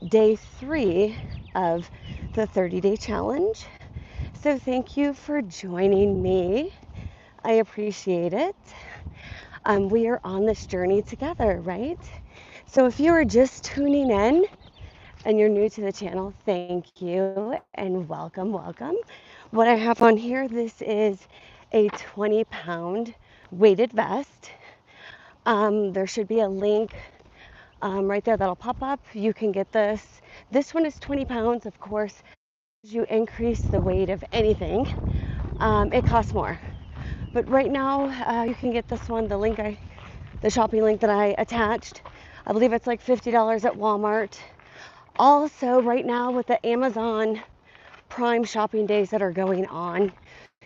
day 3 of the 30-day challenge. So thank you for joining me. I appreciate it. We are on this journey together, right? So if you are just tuning in and you're new to the channel, thank you and welcome. What I have on here, this is a 20-pound weighted vest. There should be a link right there that'll pop up. You can get this. This one is 20 pounds, of course. As you increase the weight of anything, it costs more. But right now, you can get this one, the shopping link that I attached. I believe it's like $50 at Walmart. Also, right now with the Amazon Prime shopping days that are going on,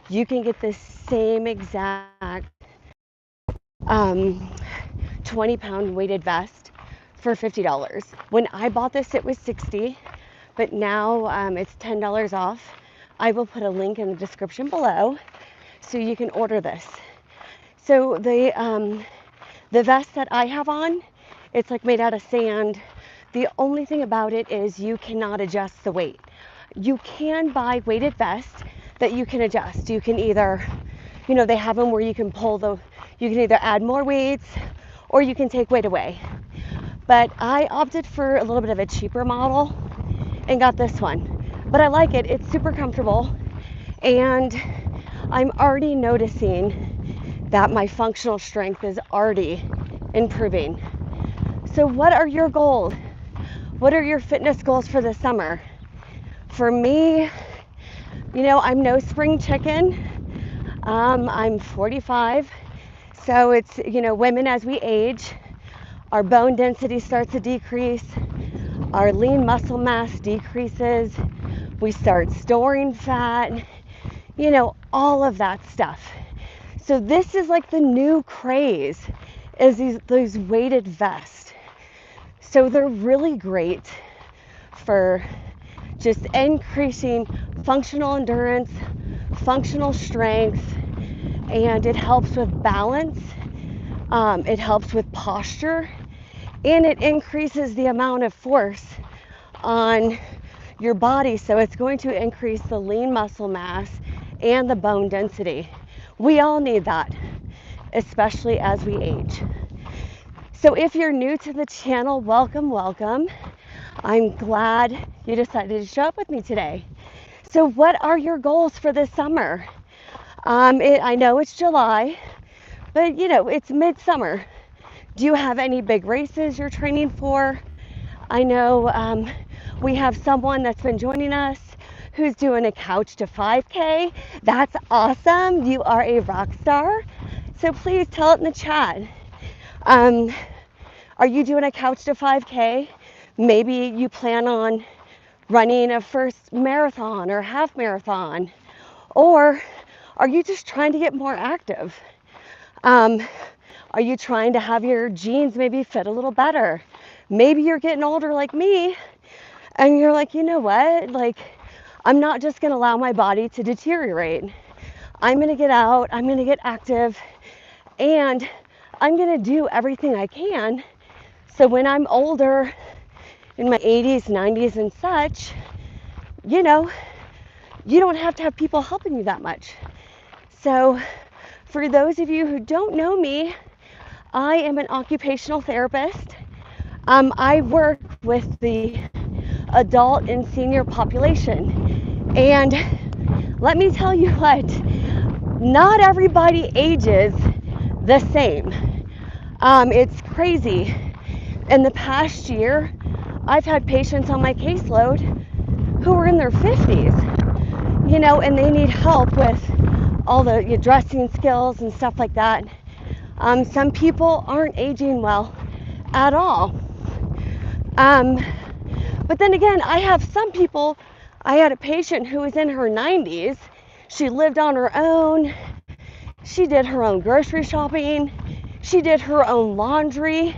you can get this same exact 20-pound weighted vest for $50. When I bought this, it was $60, but now it's $10 off. I will put a link in the description below so you can order this. So the vest that I have on, it's like made out of sand. The only thing about it is you cannot adjust the weight. You can buy weighted vests that you can adjust. You can either, they have them where you can you can either add more weights or you can take weight away. But I opted for a little bit of a cheaper model and got this one. But I like it. It's super comfortable. And I'm already noticing that my functional strength is already improving. So what are your goals? What are your fitness goals for the summer? For me, I'm no spring chicken. I'm 45. So it's, women as we age, our bone density starts to decrease, our lean muscle mass decreases, we start storing fat, all of that stuff. So this is like the new craze, is these weighted vests. So they're really great for just increasing functional endurance, functional strength, and it helps with balance. It helps with posture, and it increases the amount of force on your body. So it's going to increase the lean muscle mass and the bone density. We all need that, especially as we age. So if you're new to the channel, welcome. I'm glad you decided to show up with me today. So what are your goals for this summer? I know it's July, but it's midsummer. Do you have any big races you're training for? I know we have someone that's been joining us who's doing a couch to 5K. That's awesome. You are a rock star. So please tell it in the chat. Are you doing a couch to 5K? Maybe you plan on running a first marathon or half marathon. Or are you just trying to get more active? Are you trying to have your jeans maybe fit a little better? Maybe you're getting older like me and you're like, you know what? Like, I'm not just going to allow my body to deteriorate. I'm going to get out, I'm going to get active, and I'm going to do everything I can. So when I'm older, in my 80s, 90s, and such, you don't have to have people helping you that much. So for those of you who don't know me, I am an occupational therapist. I work with the adult and senior population. And let me tell you what, not everybody ages the same. It's crazy. In the past year, I've had patients on my caseload who are in their 50s, and they need help with all the dressing skills and stuff like that. Some people aren't aging well at all. But then again, I have some people. I had a patient who was in her 90s. She lived on her own. She did her own grocery shopping. She did her own laundry.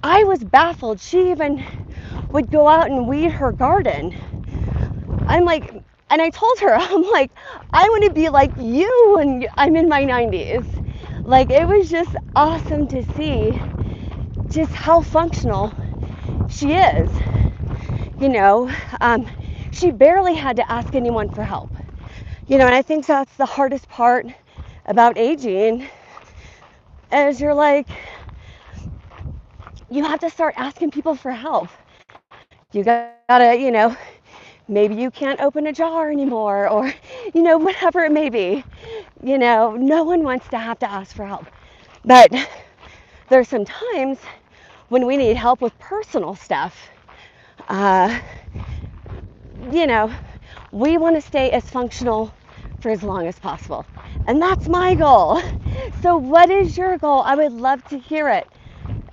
I was baffled. She even would go out and weed her garden. I'm like, and I told her, I'm like, I want to be like you when I'm in my 90s. Like, it was just awesome to see just how functional she is. you know, she barely had to ask anyone for help. And I think that's the hardest part about aging, is you're like, you have to start asking people for help. You gotta, maybe you can't open a jar anymore, or, whatever it may be. No one wants to have to ask for help. But there's some times when we need help with personal stuff. We want to stay as functional for as long as possible. And that's my goal. So what is your goal? I would love to hear it.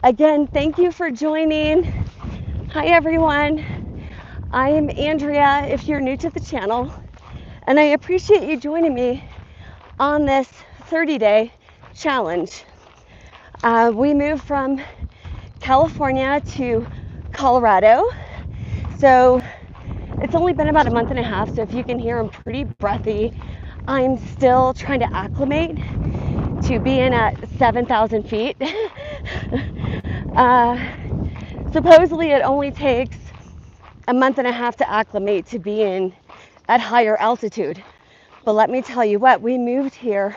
Again, thank you for joining. Hi, everyone. I am Andrea, if you're new to the channel, and I appreciate you joining me on this 30-day challenge. We moved from California to Colorado, so it's only been about a month and a half, so if you can hear I'm pretty breathy, I'm still trying to acclimate to being at 7,000 feet. Supposedly it only takes a month and a half to acclimate to being at higher altitude. But let me tell you what, we moved here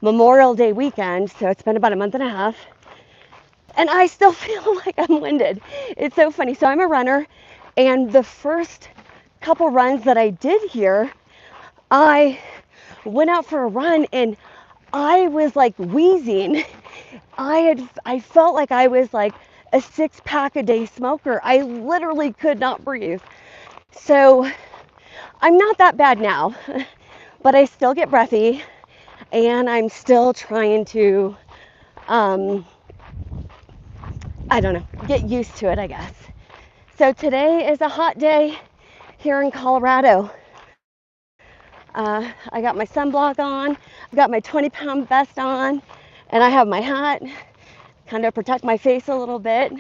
Memorial Day weekend, so it's been about a month and a half, and I still feel like I'm winded. It's so funny. So I'm a runner, and the first couple runs that I did here, I went out for a run and I was like wheezing. I felt like I was like a 6-pack a day smoker. I literally could not breathe. So I'm not that bad now, but I still get breathy, and I'm still trying to, I don't know, get used to it, I guess. So today is a hot day here in Colorado. I got my sunblock on, I got my 20-pound vest on, and I have my hat, kind of protect my face a little bit,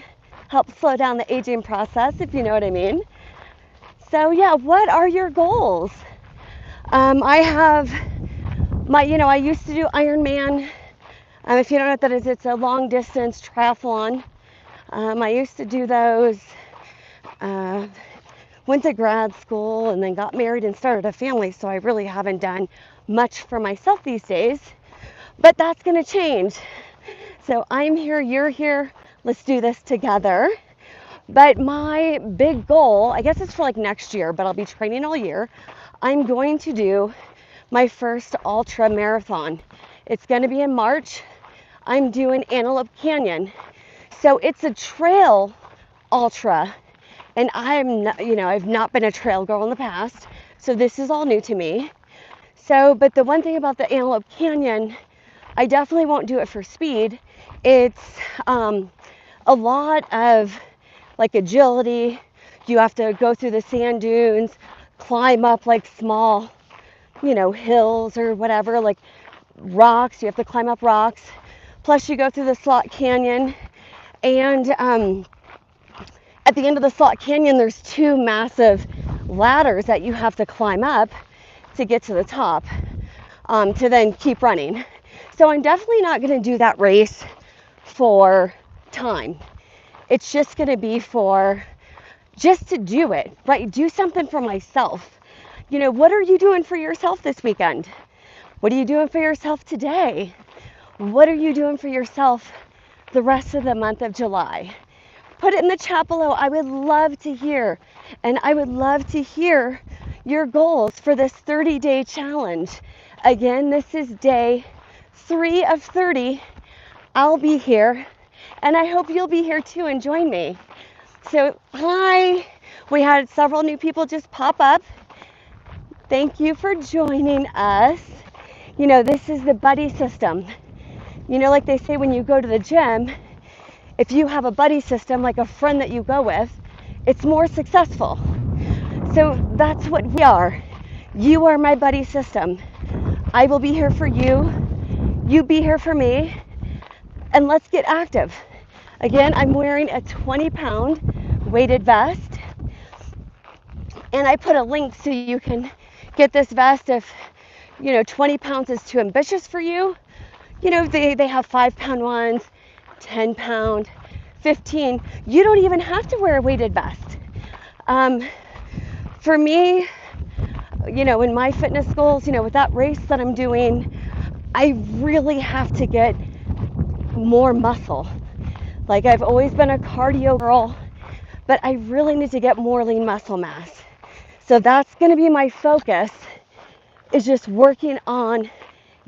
help slow down the aging process, if you know what I mean. So yeah, what are your goals? I have I used to do Ironman. If you don't know what that is, it's a long distance triathlon. I used to do those. Went to grad school and then got married and started a family, so I really haven't done much for myself these days, but that's going to change. So I'm here, you're here, let's do this together. But my big goal, I guess it's for like next year, but I'll be training all year. I'm going to do my first ultra marathon. It's going to be in March. I'm doing Antelope Canyon. So it's a trail ultra. And I'm not, I've not been a trail girl in the past, so this is all new to me. So, but the one thing about the Antelope Canyon, I definitely won't do it for speed. It's a lot of like agility. You have to go through the sand dunes, climb up like small, hills or whatever, like rocks. You have to climb up rocks. Plus you go through the slot canyon, and at the end of the slot canyon, there's 2 massive ladders that you have to climb up to get to the top, to then keep running. So I'm definitely not going to do that race for time. It's just going to be just to do it, right? Do something for myself. What are you doing for yourself this weekend? What are you doing for yourself today? What are you doing for yourself the rest of the month of July? Put it in the chat below. I would love to hear. And I would love to hear your goals for this 30-day challenge. Again, this is day 3 of 30. I'll be here. And I hope you'll be here too and join me. So, hi. We had several new people just pop up. Thank you for joining us. This is the buddy system. Like they say when you go to the gym, if you have a buddy system, like a friend that you go with, it's more successful. So that's what we are. You are my buddy system. I will be here for you. You be here for me. And let's get active. Again, I'm wearing a 20-pound weighted vest. And I put a link so you can get this vest if, 20 pounds is too ambitious for you. They have 5-pound ones, 10-pound, 15. You don't even have to wear a weighted vest. Um, for me, in my fitness goals, with that race that I'm doing, I really have to get more muscle. Like, I've always been a cardio girl, but I really need to get more lean muscle mass. So that's going to be my focus, is just working on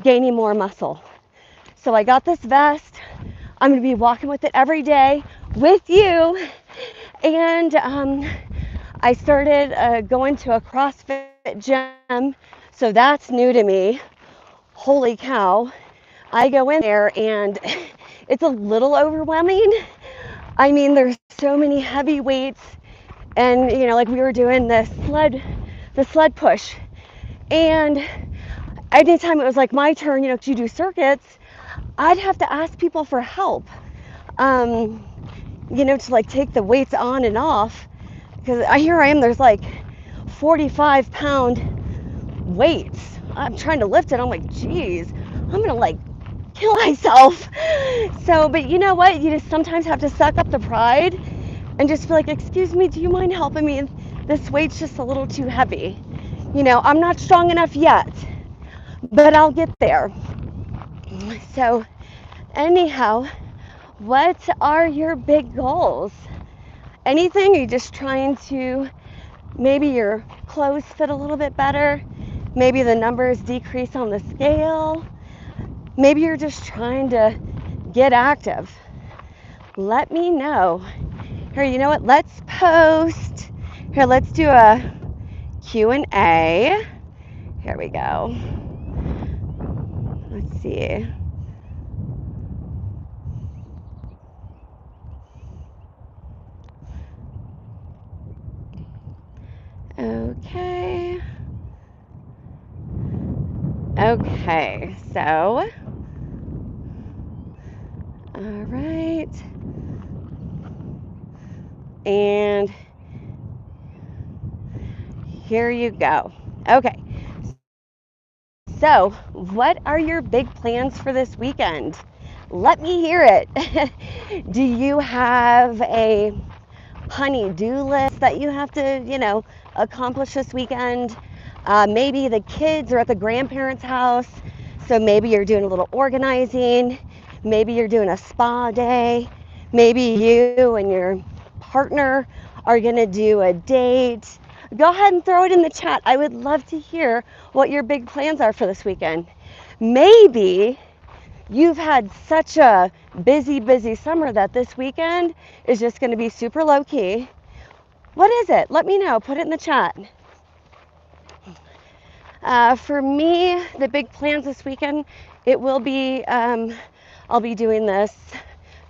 gaining more muscle. So I got this vest. I'm going to be walking with it every day with you. And I started going to a CrossFit gym. So that's new to me. Holy cow. I go in there and it's a little overwhelming. I mean, there's so many heavy weights, and like we were doing the sled push, and anytime it was like my turn, to do circuits, I'd have to ask people for help, to like take the weights on and off, because here I am, there's like 45-pound weights. I'm trying to lift it. I'm like, geez, I'm gonna like kill myself. So, but you know what? You just sometimes have to suck up the pride and just be like, excuse me, do you mind helping me? This weight's just a little too heavy. I'm not strong enough yet, but I'll get there. So, anyhow, what are your big goals? Anything? Are you just trying to, maybe your clothes fit a little bit better? Maybe the numbers decrease on the scale? Maybe you're just trying to get active. Let me know. Here, you know what? Let's post. Here, let's do a Q&A. Here we go. Let's see. Okay. Okay, so, all right. And here you go. Okay. So, what are your big plans for this weekend? Let me hear it. Do you have a honey-do list that you have to, accomplish this weekend? Maybe the kids are at the grandparents' house, so maybe you're doing a little organizing. Maybe you're doing a spa day. Maybe you and your partner are going to do a date. Go ahead and throw it in the chat. I would love to hear what your big plans are for this weekend. Maybe you've had such a busy summer that this weekend is just going to be super low key. What is it? Let me know. Put it in the chat. For me, the big plans this weekend, it will be, I'll be doing this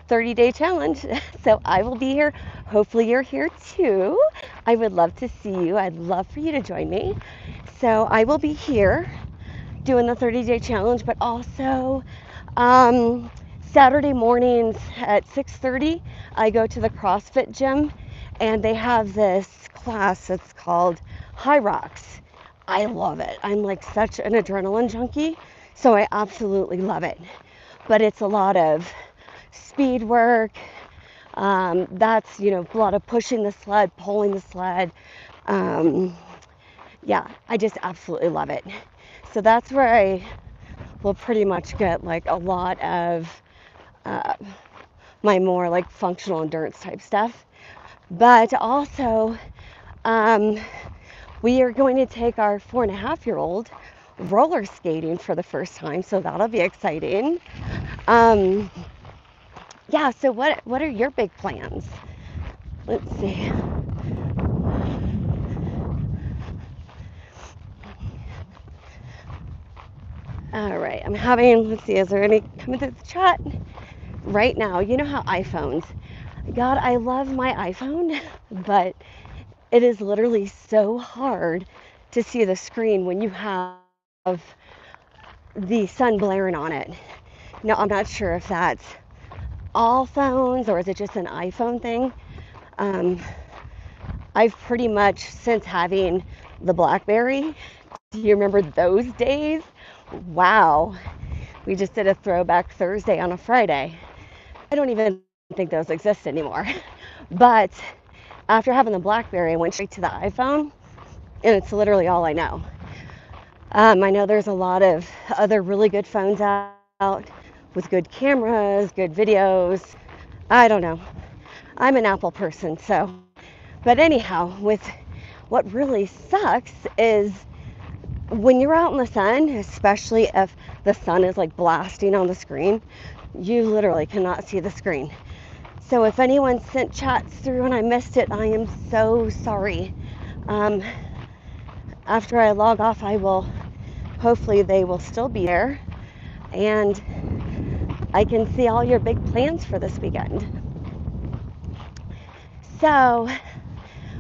30-day challenge. So I will be here. Hopefully you're here too. I would love to see you. I'd love for you to join me. So I will be here doing the 30-day challenge, but also Saturday mornings at 6:30, I go to the CrossFit gym, and they have this class that's called High Rocks. I love it. I'm like such an adrenaline junkie, so I absolutely love it. But it's a lot of speed work. That's, a lot of pushing the sled, pulling the sled. Yeah, I just absolutely love it. So that's where I will pretty much get like a lot of my more like functional endurance type stuff. But also, we are going to take our 4.5-year-old roller skating for the first time, so that'll be exciting. Yeah, so what are your big plans? Let's see. All right, I'm having, let's see, is there any coming through the chat? Right now, you know how iPhones, God, I love my iPhone, but it is literally so hard to see the screen when you have the sun blaring on it. Now, I'm not sure if that's all phones or is it just an iPhone thing. I've pretty much, since having the BlackBerry, do you remember those days? Wow. We just did a throwback Thursday on a Friday. I don't even think those exist anymore. But After having the BlackBerry, I went straight to the iPhone, and it's literally all I know. I know there's a lot of other really good phones out with good cameras, good videos. I don't know. I'm an Apple person, so. But anyhow, with what really sucks is when you're out in the sun, especially if the sun is like blasting on the screen, you literally cannot see the screen. So if anyone sent chats through and I missed it, I am so sorry. After I log off, hopefully they will still be there and I can see all your big plans for this weekend. So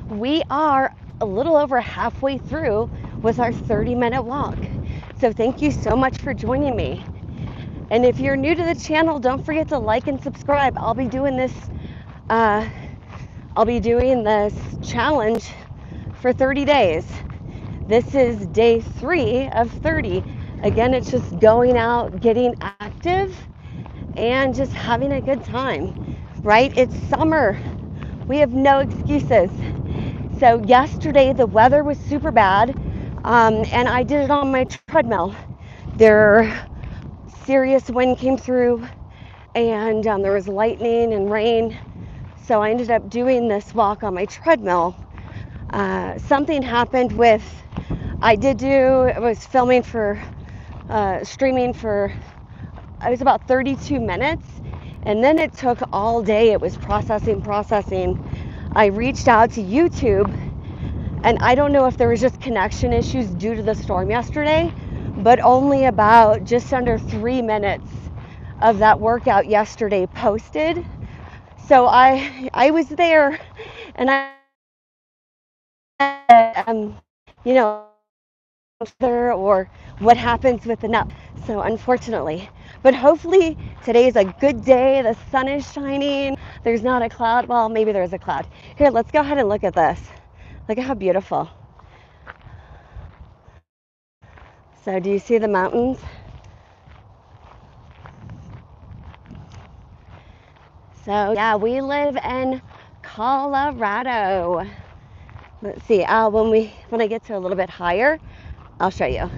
we are a little over halfway through with our 30-minute walk. So thank you so much for joining me. And if you're new to the channel, don't forget to like and subscribe. I'll be doing this challenge for 30 days. This is day 3 of 30. Again, it's just going out, getting active, and just having a good time, right? It's summer. We have no excuses. So yesterday the weather was super bad, and I did it on my treadmill. Serious wind came through, and there was lightning and rain. So I ended up doing this walk on my treadmill. Something happened with, I was filming for, streaming for, it was about 32 minutes. And then it took all day. It was processing. I reached out to YouTube, and I don't know if there was just connection issues due to the storm yesterday, but only about just under 3 minutes of that workout yesterday posted. So I was there, and or what happens with the nut. So unfortunately, but hopefully today is a good day. The sun is shining. There's not a cloud. Well, maybe there's a cloud. Here, let's go ahead and look at this. Look at how beautiful. So do you see the mountains? So yeah, we live in Colorado. Let's see, when I get to a little bit higher, I'll show you.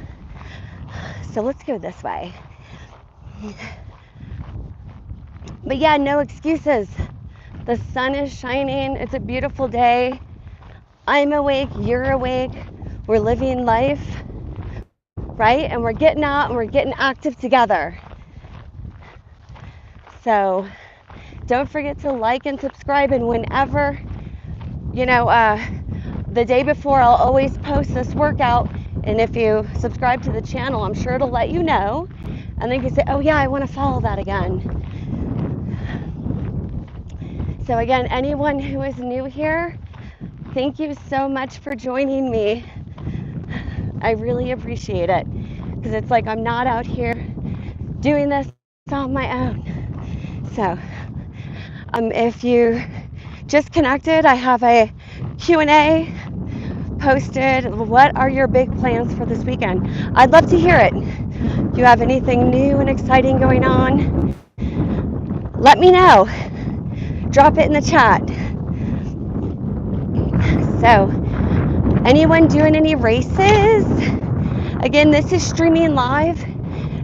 So let's go this way. But yeah, no excuses. The sun is shining. It's a beautiful day. I'm awake, you're awake. We're living life, right? And we're getting out and we're getting active together. So don't forget to like and subscribe. And whenever, the day before, I'll always post this workout. And if you subscribe to the channel, I'm sure it'll let you know. And then you can say, oh yeah, I want to follow that again. So again, anyone who is new here, thank you so much for joining me. I really appreciate it, because it's like I'm not out here doing this on my own. So if you just connected, I have a Q&A posted. What are your big plans for this weekend? I'd love to hear it. Do you have anything new and exciting going on? Let me know. Drop it in the chat. So, anyone doing any races? Again, this is streaming live,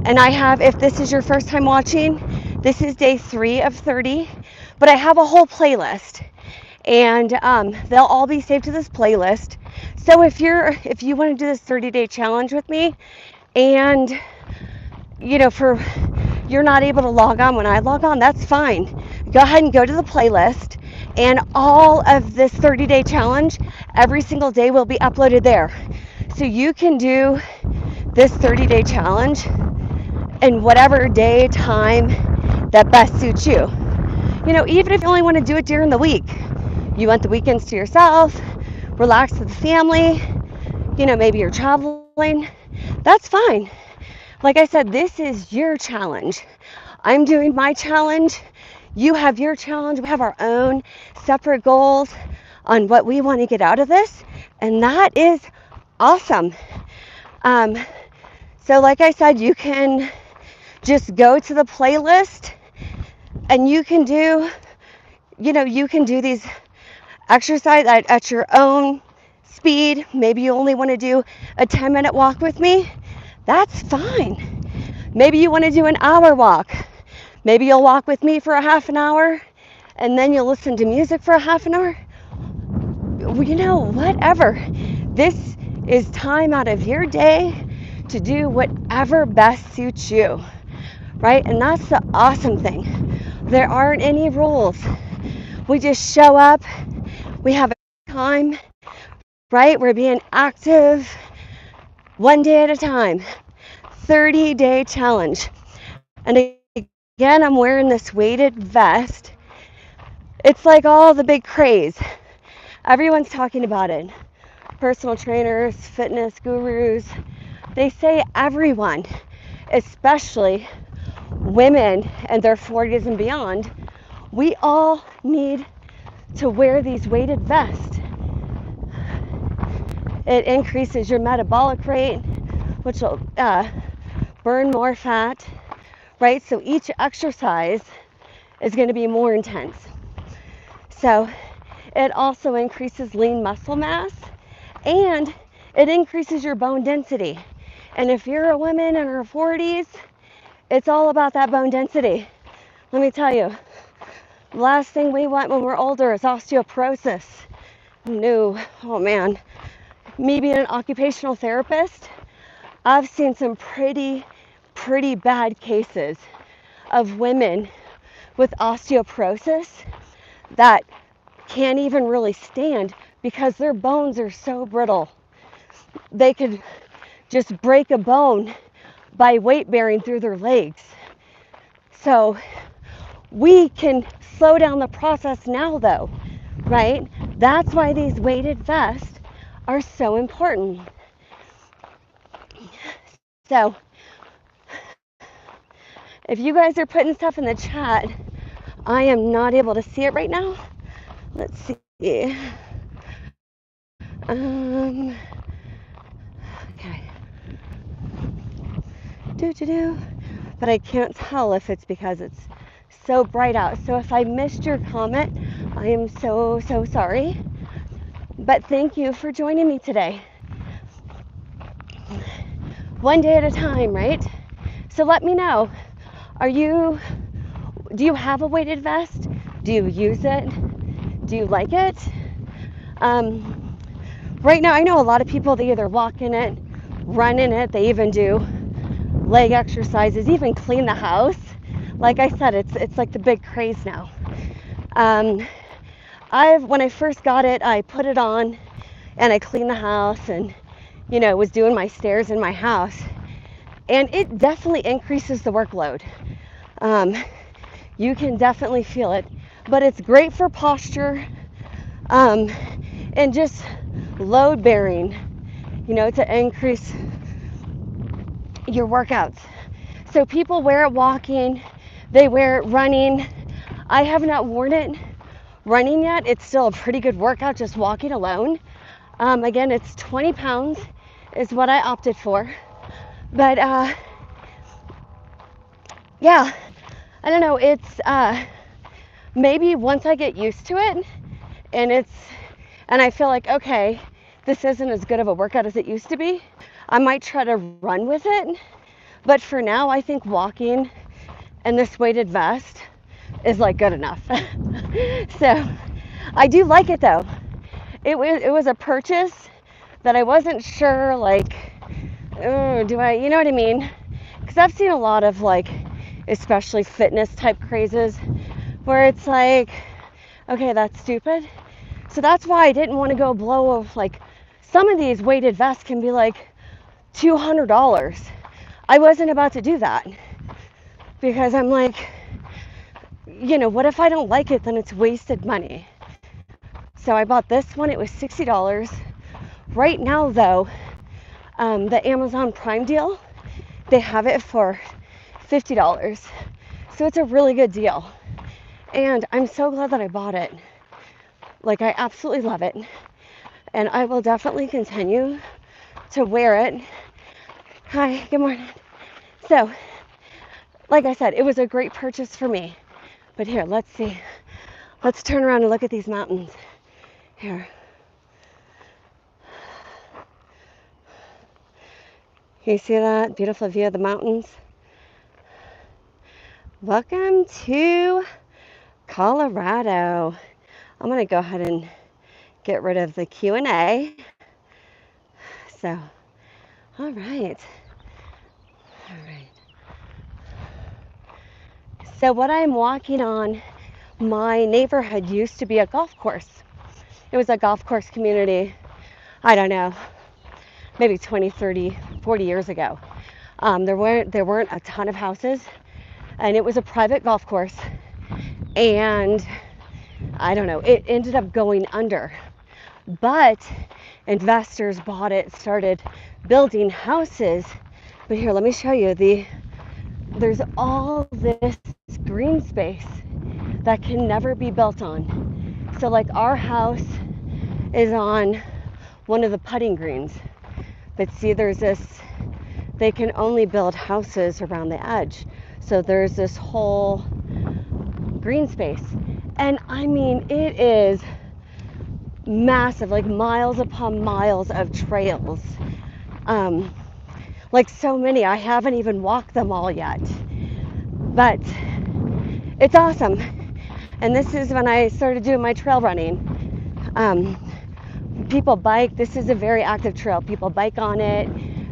and if this is your first time watching, this is day 3 of 30, but I have a whole playlist, and they'll all be saved to this playlist. So if you want to do this 30-day challenge with me, and you're not able to log on when I log on, that's fine. Go ahead and go to the playlist, and all of this 30-day challenge every single day will be uploaded there. So you can do this 30-day challenge in whatever day, time that best suits you. Even if you only want to do it during the week, you want the weekends to yourself, relax with the family, maybe you're traveling, that's fine. Like I said, this is your challenge. I'm doing my challenge. You have your challenge. We have our own separate goals on what we want to get out of this. And that is awesome. So like I said, you can just go to the playlist, and you can do these exercise at your own speed. Maybe you only want to do a 10-minute walk with me. That's fine. Maybe you want to do an hour walk. Maybe you'll walk with me for a half an hour and then you'll listen to music for a half an hour. You know, whatever. This is time out of your day to do whatever best suits you, right? And that's the awesome thing. There aren't any rules. We just show up, we have a time, right? We're being active one day at a time. 30-day challenge. And again, I'm wearing this weighted vest. It's like all the big craze. Everyone's talking about it. Personal trainers, fitness gurus, they say everyone, especially women in their 40s and beyond, we all need to wear these weighted vests. It increases your metabolic rate, which will burn more fat, right? So each exercise is going to be more intense. So it also increases lean muscle mass and it increases your bone density. And if you're a woman in her 40s, it's all about that bone density. Let me tell you, the last thing we want when we're older is osteoporosis. No, oh man. Me being an occupational therapist, I've seen some pretty bad cases of women with osteoporosis that can't even really stand because their bones are so brittle. They could just break a bone by weight bearing through their legs. So we can slow down the process now though, right? That's why these weighted vests are so important. So if you guys are putting stuff in the chat, I am not able to see it right now. Let's see. Okay. But I can't tell if it's because it's so bright out. So if I missed your comment, I am so sorry. But thank you for joining me today. One day at a time, right? So let me know. Do you have a weighted vest? Do you use it? Do you like it? Right now, I know a lot of people, they either walk in it, run in it, they even do leg exercises, even clean the house. Like I said, it's like the big craze now. When I first got it, I put it on and I cleaned the house and, was doing my stairs in my house. And it definitely increases the workload. You can definitely feel it, but it's great for posture and just load bearing, to increase your workouts. So people wear it walking, they wear it running. I have not worn it running yet. It's still a pretty good workout just walking alone. Again, it's 20 pounds is what I opted for. But yeah, I don't know, it's maybe once I get used to it and I feel like, okay, this isn't as good of a workout as it used to be, I might try to run with it. But for now, I think walking and this weighted vest is like good enough. So I do like it though. It was a purchase that I wasn't sure, like, do I, you know what I mean? Because I've seen a lot of, like, especially fitness type crazes where it's like, okay, that's stupid. So that's why I didn't want to go blow of, like, some of these weighted vests can be like $200. I wasn't about to do that because I'm like, what if I don't like it? Then it's wasted money. So I bought this one. It was $60. Right now, though, the Amazon Prime deal, they have it for $50. So it's a really good deal. And I'm so glad that I bought it. Like, I absolutely love it. And I will definitely continue to wear it. Hi, good morning. So, like I said, it was a great purchase for me. But here, let's see. Let's turn around and look at these mountains. Here. You see that beautiful view of the mountains? Welcome to Colorado. I'm going to go ahead and get rid of the Q&A. So, all right. So what I'm walking on, my neighborhood used to be a golf course. It was a golf course community, I don't know, maybe 20, 30, 40 years ago. There weren't a ton of houses, and it was a private golf course. And I don't know, it ended up going under. But investors bought it, started building houses. But here, let me show you there's all this green space that can never be built on. So like our house is on one of the putting greens. But see, there's this, they can only build houses around the edge. So there's this whole green space. And I mean, it is massive, like miles upon miles of trails. Like so many, I haven't even walked them all yet. But it's awesome. And this is when I started doing my trail running. People bike. This is a very active trail. People bike on it.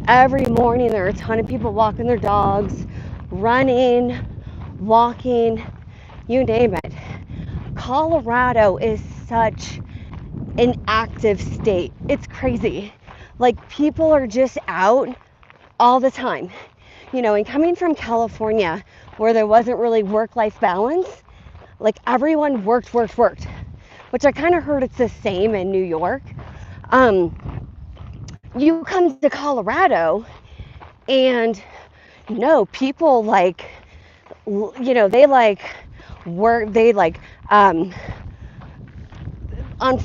Every morning there are a ton of people walking their dogs, running, walking, you name it. Colorado is such an active state. It's crazy. Like people are just out all the time. You know, and coming from California where there wasn't really work-life balance, like everyone worked, which I kind of heard it's the same in New York. You come to Colorado and no, people like, you know, they like work, they like, on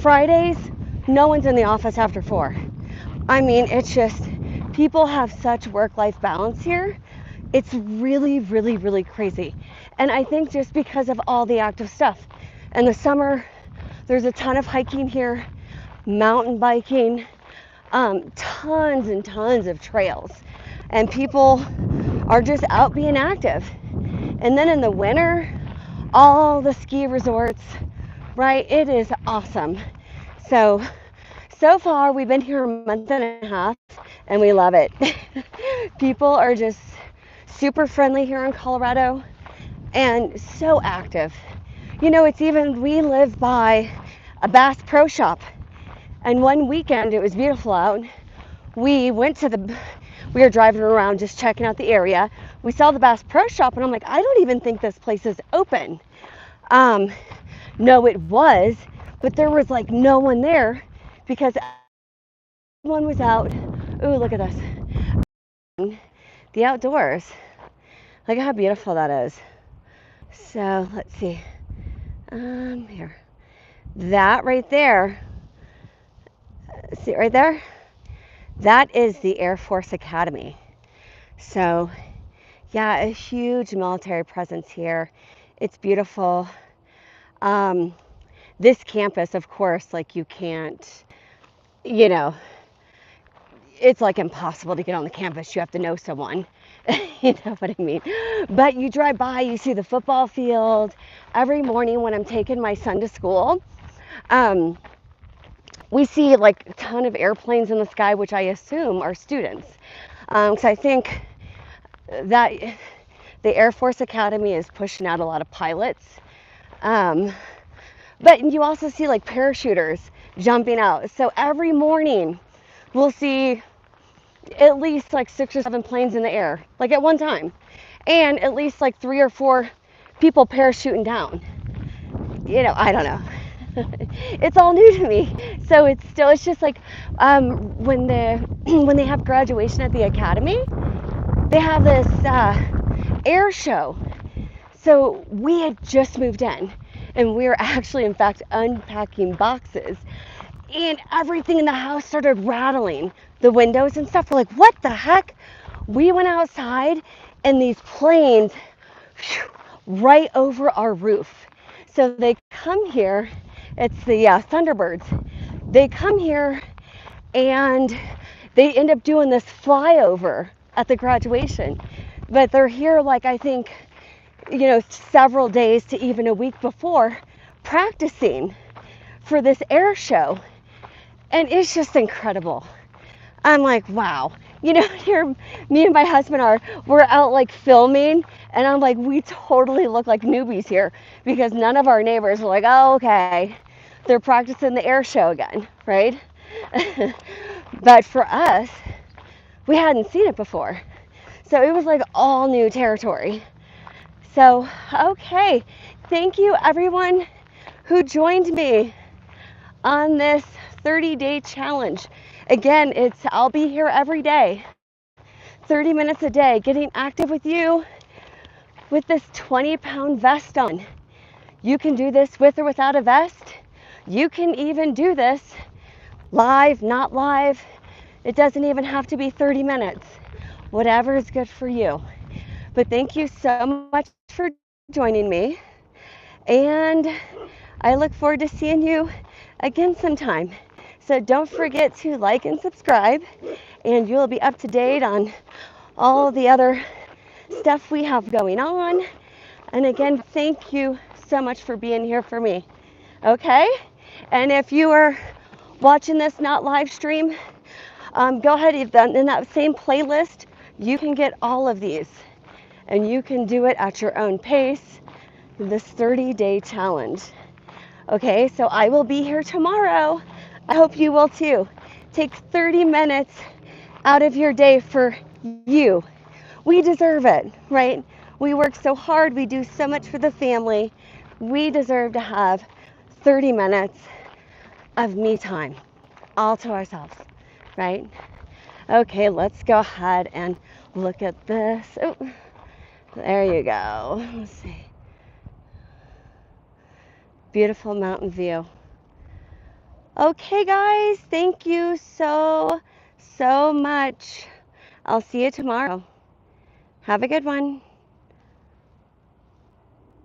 Fridays, no one's in the office after 4. I mean, it's just, people have such work-life balance here. It's really, really, really crazy. And I think just because of all the active stuff. In the summer, there's a ton of hiking here, mountain biking, tons and tons of trails. And people are just out being active. And then in the winter, all the ski resorts, right? It is awesome. So far we've been here a month and a half and we love it. People are just super friendly here in Colorado and so active. You know, it's even, we live by a Bass Pro Shop, and one weekend it was beautiful out. We went to we were driving around just checking out the area. We saw the Bass Pro Shop and I'm like, I don't even think this place is open. No, it was, but there was like no one there because everyone was out. Ooh, look at this. The outdoors. Look how beautiful that is. So let's see. Here. That right there. See it right there? That is the Air Force Academy. So yeah, a huge military presence here. It's beautiful. This campus, of course, like you can't, you know, it's like impossible to get on the campus. You have to know someone. You know what I mean? But you drive by, you see the football field. Every morning when I'm taking my son to school, we see like a ton of airplanes in the sky, which I assume are students. Because I think that the Air Force Academy is pushing out a lot of pilots. But you also see like parachuters jumping out. So every morning we'll see at least like 6 or 7 planes in the air, like at one time. And at least like 3 or 4 people parachuting down. You know, I don't know. It's all new to me. So it's just like when they have graduation at the academy, they have this air show. So we had just moved in and we were actually in fact unpacking boxes and everything in the house started rattling, the windows and stuff. We're like, what the heck? We went outside and these planes right over our roof. So they come here, it's the Thunderbirds. they come here and they end up doing this flyover at the graduation. But they're here, like, I think, several days to even a week before, practicing for this air show. And it's just incredible. I'm like, wow. Here, me and my husband we're out like filming, and I'm like, we totally look like newbies here because none of our neighbors are like, oh, okay, they're practicing the air show again, right? But for us, we hadn't seen it before. So it was like all new territory. So, okay, thank you everyone who joined me on this 30-day challenge. Again, I'll be here every day, 30 minutes a day, getting active with you with this 20-pound vest on. You can do this with or without a vest. You can even do this live, not live. It doesn't even have to be 30 minutes. Whatever is good for you. But thank you so much for joining me. And I look forward to seeing you again sometime. So don't forget to like and subscribe, and you'll be up to date on all the other stuff we have going on. And again, thank you so much for being here for me. Okay? And if you are watching this not live stream, go ahead, in that same playlist, you can get all of these. And you can do it at your own pace, this 30-day challenge. Okay, so I will be here tomorrow. I hope you will too. Take 30 minutes out of your day for you. We deserve it, right? We work so hard. We do so much for the family. We deserve to have 30 minutes of me time, all to ourselves, right? Okay, let's go ahead and look at this. Oh, there you go. Let's see. Beautiful mountain view. Okay, guys, thank you so much. I'll see you tomorrow. Have a good one.